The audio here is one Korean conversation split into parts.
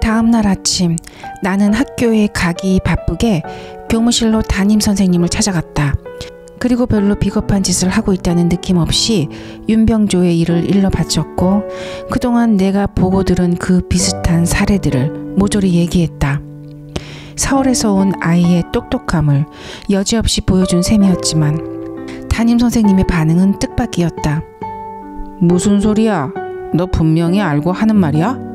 다음날 아침 나는 학교에 가기 바쁘게 교무실로 담임선생님을 찾아갔다. 그리고 별로 비겁한 짓을 하고 있다는 느낌 없이 윤병조의 일을 일러 바쳤고 그동안 내가 보고 들은 그 비슷한 사례들을 모조리 얘기했다. 서울에서 온 아이의 똑똑함을 여지없이 보여준 셈이었지만 담임선생님의 반응은 뜻밖이었다. 무슨 소리야? 너 분명히 알고 하는 말이야?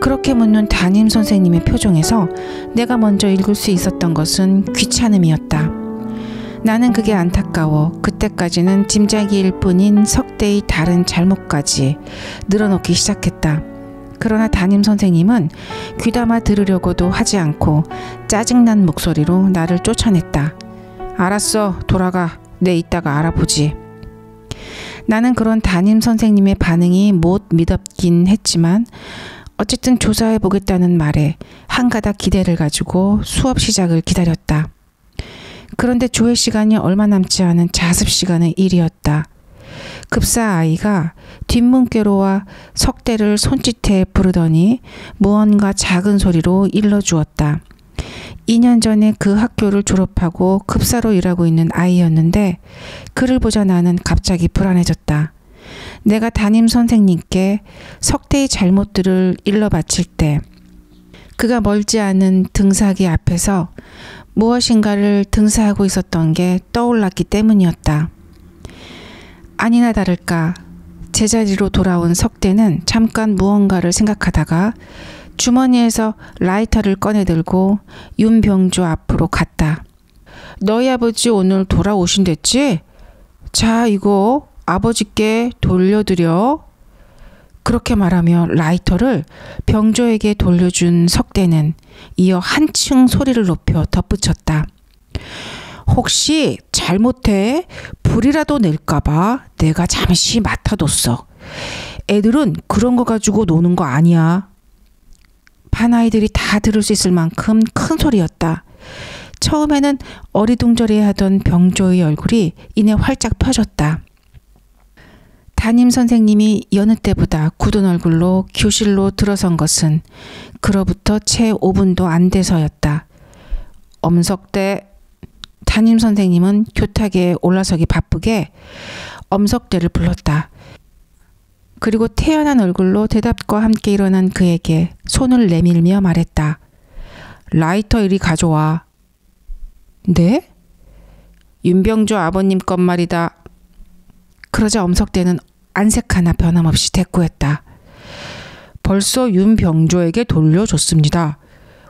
그렇게 묻는 담임선생님의 표정에서 내가 먼저 읽을 수 있었던 것은 귀찮음이었다. 나는 그게 안타까워 그때까지는 짐작일 뿐인 석대의 다른 잘못까지 늘어놓기 시작했다. 그러나 담임선생님은 귀담아 들으려고도 하지 않고 짜증난 목소리로 나를 쫓아냈다. 알았어, 돌아가. 내 이따가 알아보지. 나는 그런 담임선생님의 반응이 못 믿었긴 했지만 어쨌든 조사해보겠다는 말에 한가닥 기대를 가지고 수업 시작을 기다렸다. 그런데 조회 시간이 얼마 남지 않은 자습 시간의 일이었다. 급사 아이가 뒷문께로와 석대를 손짓해 부르더니 무언가 작은 소리로 일러주었다. 2년 전에 그 학교를 졸업하고 급사로 일하고 있는 아이였는데 그를 보자 나는 갑자기 불안해졌다. 내가 담임 선생님께 석대의 잘못들을 일러 바칠 때 그가 멀지 않은 등사기 앞에서 무엇인가를 등사하고 있었던 게 떠올랐기 때문이었다. 아니나 다를까 제자리로 돌아온 석대는 잠깐 무언가를 생각하다가 주머니에서 라이터를 꺼내들고 윤병조 앞으로 갔다. 너희 아버지 오늘 돌아오신댔지? 자, 이거 아버지께 돌려드려. 그렇게 말하며 라이터를 병조에게 돌려준 석대는 이어 한층 소리를 높여 덧붙였다. 혹시 잘못해 불이라도 낼까봐 내가 잠시 맡아뒀어. 애들은 그런 거 가지고 노는 거 아니야. 반 아이들이 다 들을 수 있을 만큼 큰 소리였다. 처음에는 어리둥절해하던 병조의 얼굴이 이내 활짝 펴졌다. 담임 선생님이 여느 때보다 굳은 얼굴로 교실로 들어선 것은 그로부터 채 5분도 안 돼서였다. 엄석대. 담임 선생님은 교탁에 올라서기 바쁘게 엄석대를 불렀다. 그리고 태연한 얼굴로 대답과 함께 일어난 그에게 손을 내밀며 말했다. 라이터 이리 가져와. 네? 윤병조 아버님 것 말이다. 그러자 엄석대는 안색 하나 변함없이 대꾸했다. 벌써 윤병조에게 돌려줬습니다.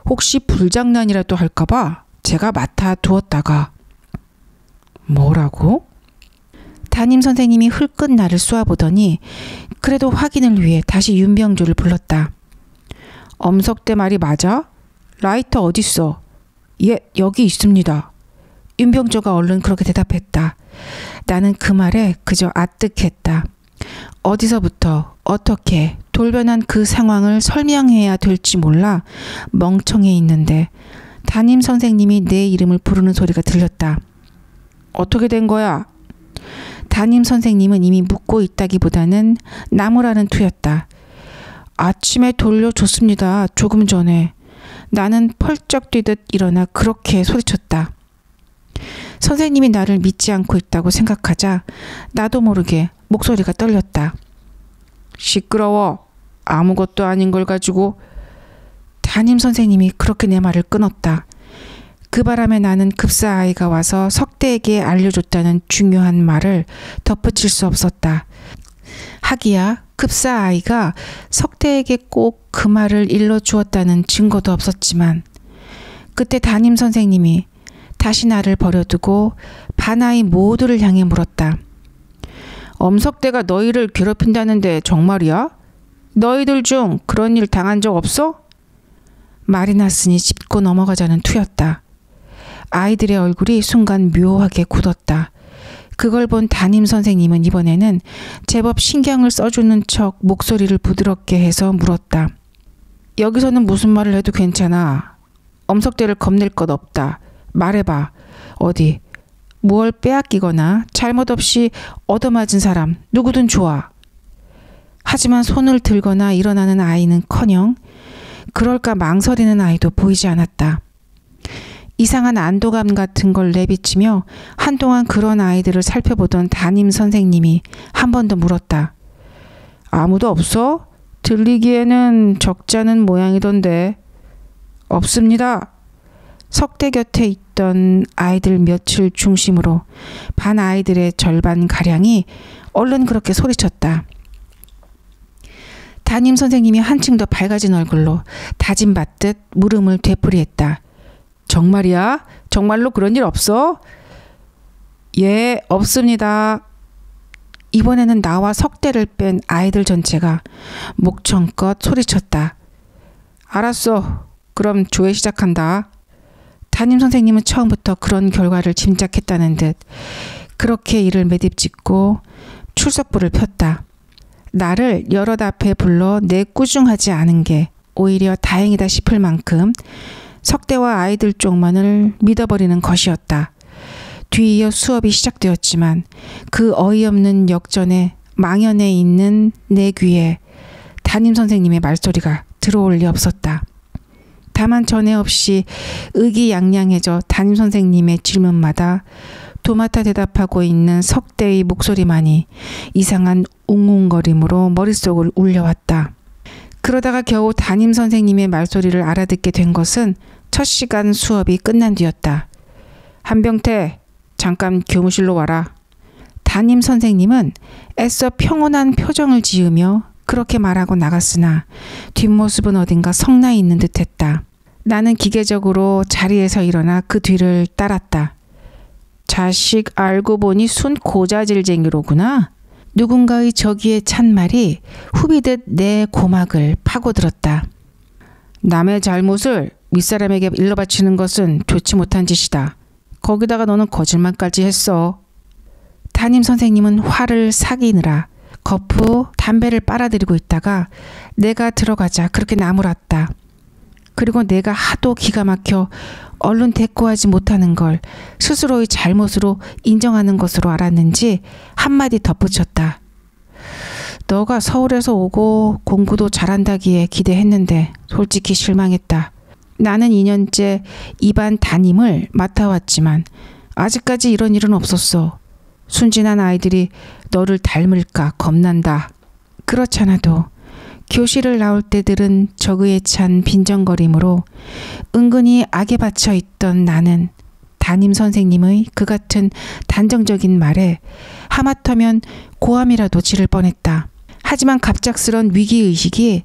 혹시 불장난이라도 할까봐 제가 맡아두었다가. 뭐라고? 담임 선생님이 흘끗 나를 쏘아보더니 그래도 확인을 위해 다시 윤병조를 불렀다. 엄석대 말이 맞아? 라이터 어딨어? 예, 여기 있습니다. 윤병조가 얼른 그렇게 대답했다. 나는 그 말에 그저 아뜩했다. 어디서부터 어떻게 돌변한 그 상황을 설명해야 될지 몰라 멍청해 있는데 담임 선생님이 내 이름을 부르는 소리가 들렸다. 어떻게 된 거야? 담임 선생님은 이미 묻고 있다기보다는 나무라는 투였다. 아침에 돌려줬습니다. 조금 전에. 나는 펄쩍 뛰듯 일어나 그렇게 소리쳤다. 선생님이 나를 믿지 않고 있다고 생각하자 나도 모르게 목소리가 떨렸다. 시끄러워. 아무것도 아닌 걸 가지고. 담임 선생님이 그렇게 내 말을 끊었다. 그 바람에 나는 급사 아이가 와서 석대에게 알려줬다는 중요한 말을 덧붙일 수 없었다. 하기야 급사 아이가 석대에게 꼭 그 말을 일러주었다는 증거도 없었지만 그때 담임 선생님이 다시 나를 버려두고 반 아이 모두를 향해 물었다. 엄석대가 너희를 괴롭힌다는데 정말이야? 너희들 중 그런 일 당한 적 없어? 말이 났으니 짚고 넘어가자는 투였다. 아이들의 얼굴이 순간 묘하게 굳었다. 그걸 본 담임 선생님은 이번에는 제법 신경을 써주는 척 목소리를 부드럽게 해서 물었다. 여기서는 무슨 말을 해도 괜찮아. 엄석대를 겁낼 것 없다. 말해봐. 어디 뭘 빼앗기거나 잘못 없이 얻어맞은 사람 누구든 좋아. 하지만 손을 들거나 일어나는 아이는커녕 그럴까 망설이는 아이도 보이지 않았다. 이상한 안도감 같은 걸 내비치며 한동안 그런 아이들을 살펴보던 담임 선생님이 한 번 더 물었다. 아무도 없어? 들리기에는 적잖은 모양이던데. 없습니다. 석대 곁에 있던 아이들 며칠 중심으로 반 아이들의 절반가량이 얼른 그렇게 소리쳤다. 담임 선생님이 한층 더 밝아진 얼굴로 다짐받듯 물음을 되풀이했다. 정말이야? 정말로 그런 일 없어? 예, 없습니다. 이번에는 나와 석대를 뺀 아이들 전체가 목청껏 소리쳤다. 알았어. 그럼 조회 시작한다. 담임 선생님은 처음부터 그런 결과를 짐작했다는 듯 그렇게 이를 매듭짓고 출석부를 폈다. 나를 여럿 앞에 불러 내꾸중하지 않은 게 오히려 다행이다 싶을 만큼 석대와 아이들 쪽만을 믿어버리는 것이었다. 뒤이어 수업이 시작되었지만 그 어이없는 역전에 망연해 있는 내 귀에 담임 선생님의 말소리가 들어올 리 없었다. 다만 전에 없이 의기양양해져 담임 선생님의 질문마다 도맡아 대답하고 있는 석대의 목소리만이 이상한 웅웅거림으로 머릿속을 울려왔다. 그러다가 겨우 담임 선생님의 말소리를 알아듣게 된 것은 첫 시간 수업이 끝난 뒤였다. 한병태, 잠깐 교무실로 와라. 담임 선생님은 애써 평온한 표정을 지으며 그렇게 말하고 나갔으나 뒷모습은 어딘가 성나이 있는 듯했다. 나는 기계적으로 자리에서 일어나 그 뒤를 따랐다. 자식 알고 보니 순 고자질쟁이로구나. 누군가의 저기에 찬 말이 후비듯 내 고막을 파고들었다. 남의 잘못을 윗사람에게 일러바치는 것은 좋지 못한 짓이다. 거기다가 너는 거짓말까지 했어. 담임 선생님은 화를 삭이느라 거푸 담배를 빨아들이고 있다가 내가 들어가자 그렇게 나무랐다. 그리고 내가 하도 기가 막혀 얼른 대꾸하지 못하는 걸 스스로의 잘못으로 인정하는 것으로 알았는지 한마디 덧붙였다. 너가 서울에서 오고 공부도 잘한다기에 기대했는데 솔직히 실망했다. 나는 2년째 이 반 담임을 맡아왔지만 아직까지 이런 일은 없었어. 순진한 아이들이 너를 닮을까 겁난다. 그렇잖아도 교실을 나올 때들은 저그에 찬 빈정거림으로 은근히 악에 받쳐 있던 나는 담임 선생님의 그 같은 단정적인 말에 하마터면 고함이라도 지를 뻔했다. 하지만 갑작스런 위기의식이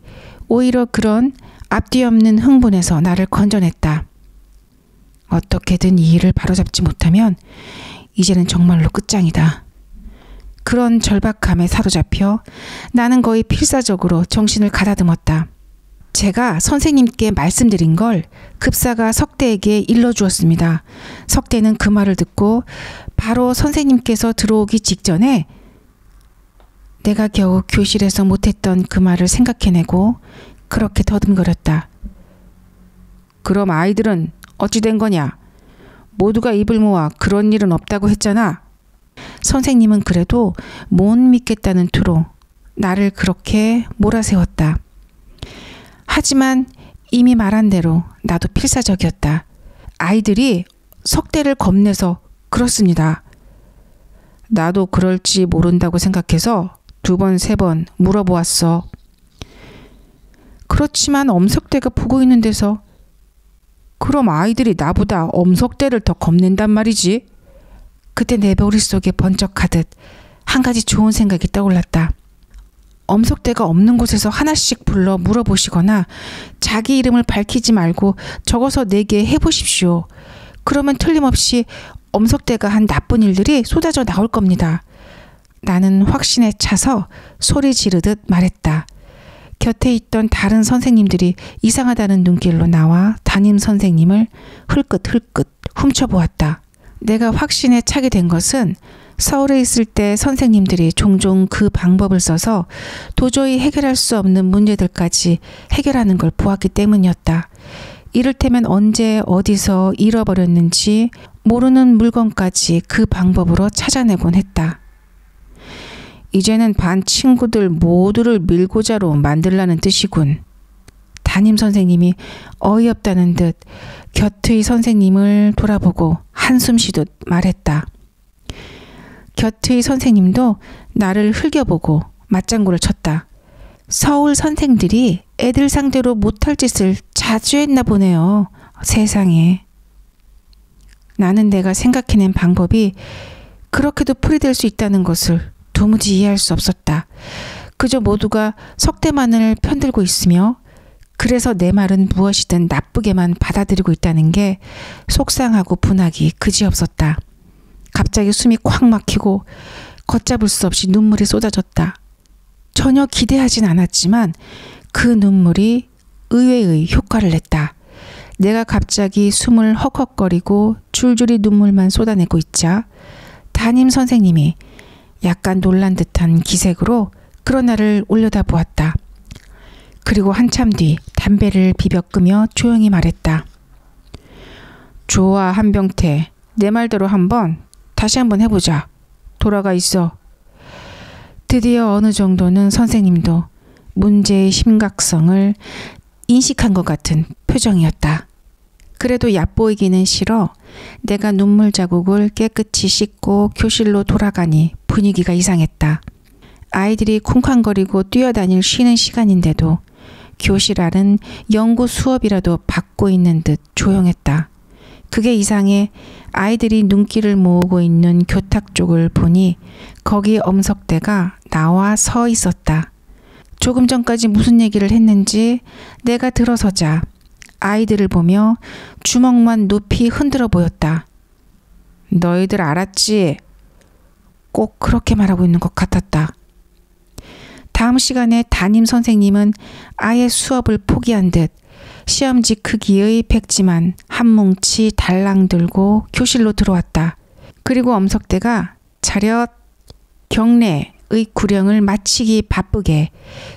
오히려 그런 앞뒤 없는 흥분에서 나를 건져냈다. 어떻게든 이 일을 바로잡지 못하면 이제는 정말로 끝장이다. 그런 절박함에 사로잡혀 나는 거의 필사적으로 정신을 가다듬었다. 제가 선생님께 말씀드린 걸 급사가 석대에게 일러주었습니다. 석대는 그 말을 듣고 바로 선생님께서 들어오기 직전에 내가 겨우 교실에서 못했던 그 말을 생각해내고 그렇게 더듬거렸다. 그럼 아이들은 어찌 된 거냐? 모두가 입을 모아 그런 일은 없다고 했잖아. 선생님은 그래도 못 믿겠다는 투로 나를 그렇게 몰아세웠다. 하지만 이미 말한 대로 나도 필사적이었다. 아이들이 석대를 겁내서 그렇습니다. 나도 그럴지 모른다고 생각해서 2번, 3번 물어보았어. 그렇지만 엄석대가 보고 있는 데서 그럼 아이들이 나보다 엄석대를 더 겁낸단 말이지. 그때 내 머릿속에 번쩍하듯 한 가지 좋은 생각이 떠올랐다. 엄석대가 없는 곳에서 하나씩 불러 물어보시거나 자기 이름을 밝히지 말고 적어서 내게 해보십시오. 그러면 틀림없이 엄석대가 한 나쁜 일들이 쏟아져 나올 겁니다. 나는 확신에 차서 소리 지르듯 말했다. 곁에 있던 다른 선생님들이 이상하다는 눈길로 나와 담임 선생님을 흘끗흘끗 훔쳐보았다. 내가 확신에 차게 된 것은 서울에 있을 때 선생님들이 종종 그 방법을 써서 도저히 해결할 수 없는 문제들까지 해결하는 걸 보았기 때문이었다. 이를테면 언제 어디서 잃어버렸는지 모르는 물건까지 그 방법으로 찾아내곤 했다. 이제는 반 친구들 모두를 밀고자로 만들라는 뜻이군. 담임 선생님이 어이없다는 듯 곁의 선생님을 돌아보고 한숨 쉬듯 말했다. 곁의 선생님도 나를 흘겨보고 맞장구를 쳤다. 서울 선생들이 애들 상대로 못할 짓을 자주 했나 보네요. 세상에. 나는 내가 생각해낸 방법이 그렇게도 풀이될 수 있다는 것을 도무지 이해할 수 없었다. 그저 모두가 석대만을 편들고 있으며 그래서 내 말은 무엇이든 나쁘게만 받아들이고 있다는 게 속상하고 분하기 그지없었다. 갑자기 숨이 콱 막히고 걷잡을 수 없이 눈물이 쏟아졌다. 전혀 기대하진 않았지만 그 눈물이 의외의 효과를 냈다. 내가 갑자기 숨을 헉헉거리고 줄줄이 눈물만 쏟아내고 있자 담임 선생님이 약간 놀란 듯한 기색으로 그런 나를 올려다보았다. 그리고 한참 뒤 담배를 비벼 끄며 조용히 말했다. 좋아, 한병태. 내 말대로 다시 한번 해보자. 돌아가 있어. 드디어 어느 정도는 선생님도 문제의 심각성을 인식한 것 같은 표정이었다. 그래도 얕보이기는 싫어 내가 눈물 자국을 깨끗이 씻고 교실로 돌아가니 분위기가 이상했다. 아이들이 쿵쾅거리고 뛰어다닐 쉬는 시간인데도 교실 안은 연구 수업이라도 받고 있는 듯 조용했다. 그게 이상해 아이들이 눈길을 모으고 있는 교탁 쪽을 보니 거기 엄석대가 나와 서 있었다. 조금 전까지 무슨 얘기를 했는지 내가 들어서자 아이들을 보며 주먹만 높이 흔들어 보였다. 너희들 알았지? 꼭 그렇게 말하고 있는 것 같았다. 다음 시간에 담임 선생님은 아예 수업을 포기한 듯 시험지 크기의 백지만 한 뭉치 달랑 들고 교실로 들어왔다. 그리고 엄석대가 차렷 경례의 구령을 마치기 바쁘게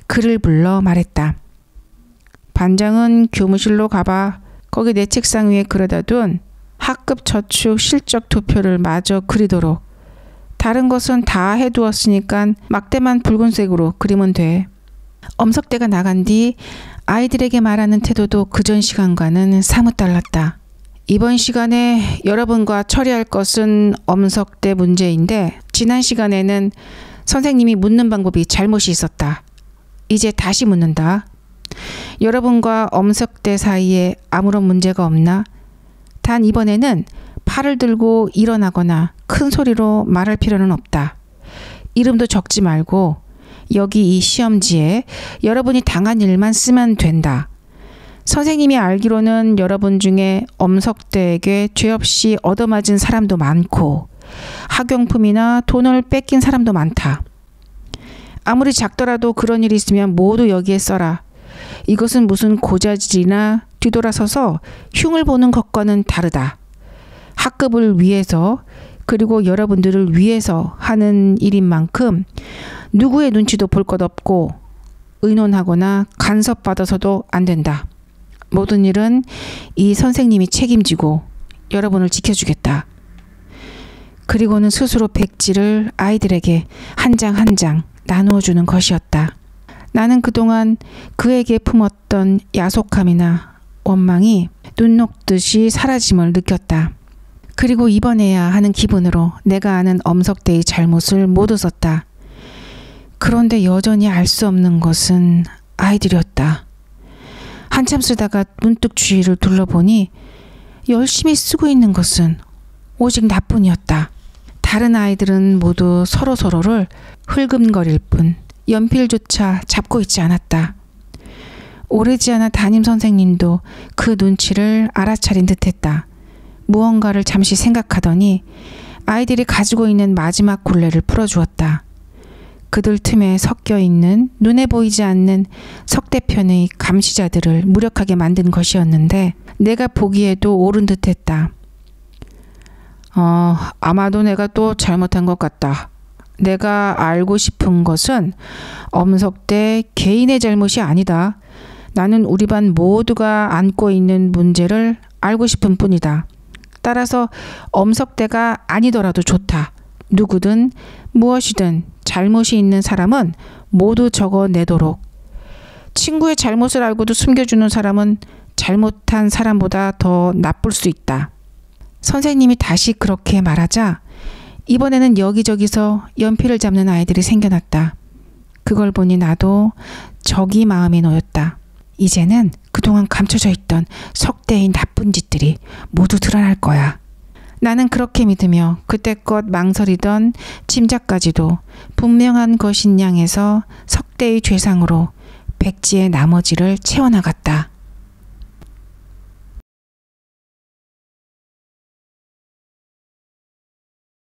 그를 불러 말했다. 반장은 교무실로 가봐. 거기 내 책상 위에 그려다 둔 학급 저축 실적 도표를 마저 그리도록. 다른 것은 다 해두었으니까 막대만 붉은색으로 그리면 돼. 엄석대가 나간 뒤 아이들에게 말하는 태도도 그전 시간과는 사뭇 달랐다. 이번 시간에 여러분과 처리할 것은 엄석대 문제인데 지난 시간에는 선생님이 묻는 방법이 잘못이 있었다. 이제 다시 묻는다. 여러분과 엄석대 사이에 아무런 문제가 없나? 단 이번에는 팔을 들고 일어나거나 큰 소리로 말할 필요는 없다. 이름도 적지 말고 여기 이 시험지에 여러분이 당한 일만 쓰면 된다. 선생님이 알기로는 여러분 중에 엄석대에게 죄 없이 얻어맞은 사람도 많고 학용품이나 돈을 뺏긴 사람도 많다. 아무리 작더라도 그런 일이 있으면 모두 여기에 써라. 이것은 무슨 고자질이나 뒤돌아서서 흉을 보는 것과는 다르다. 학급을 위해서 그리고 여러분들을 위해서 하는 일인 만큼 누구의 눈치도 볼 것 없고 의논하거나 간섭받아서도 안 된다. 모든 일은 이 선생님이 책임지고 여러분을 지켜주겠다. 그리고는 스스로 백지를 아이들에게 한 장 한 장 나누어주는 것이었다. 나는 그동안 그에게 품었던 야속함이나 원망이 눈 녹듯이 사라짐을 느꼈다. 그리고 이번에야 하는 기분으로 내가 아는 엄석대의 잘못을 모두 썼다. 그런데 여전히 알 수 없는 것은 아이들이었다. 한참 쓰다가 문득 주위를 둘러보니 열심히 쓰고 있는 것은 오직 나뿐이었다. 다른 아이들은 모두 서로서로를 흘금거릴 뿐 연필조차 잡고 있지 않았다. 오래지 않아 담임 선생님도 그 눈치를 알아차린 듯했다. 무언가를 잠시 생각하더니 아이들이 가지고 있는 마지막 굴레를 풀어주었다. 그들 틈에 섞여 있는 눈에 보이지 않는 석대편의 감시자들을 무력하게 만든 것이었는데 내가 보기에도 옳은 듯했다. 아마도 내가 또 잘못한 것 같다. 내가 알고 싶은 것은 엄석대 개인의 잘못이 아니다. 나는 우리 반 모두가 안고 있는 문제를 알고 싶은 뿐이다. 따라서 엄석대가 아니더라도 좋다. 누구든 무엇이든 잘못이 있는 사람은 모두 적어내도록. 친구의 잘못을 알고도 숨겨주는 사람은 잘못한 사람보다 더 나쁠 수 있다. 선생님이 다시 그렇게 말하자 이번에는 여기저기서 연필을 잡는 아이들이 생겨났다. 그걸 보니 나도 적이 마음이 놓였다. 이제는 그동안 감춰져 있던 석대의 나쁜 짓들이 모두 드러날 거야. 나는 그렇게 믿으며 그때껏 망설이던 짐작까지도 분명한 것인 양에서 석대의 죄상으로 백지의 나머지를 채워나갔다.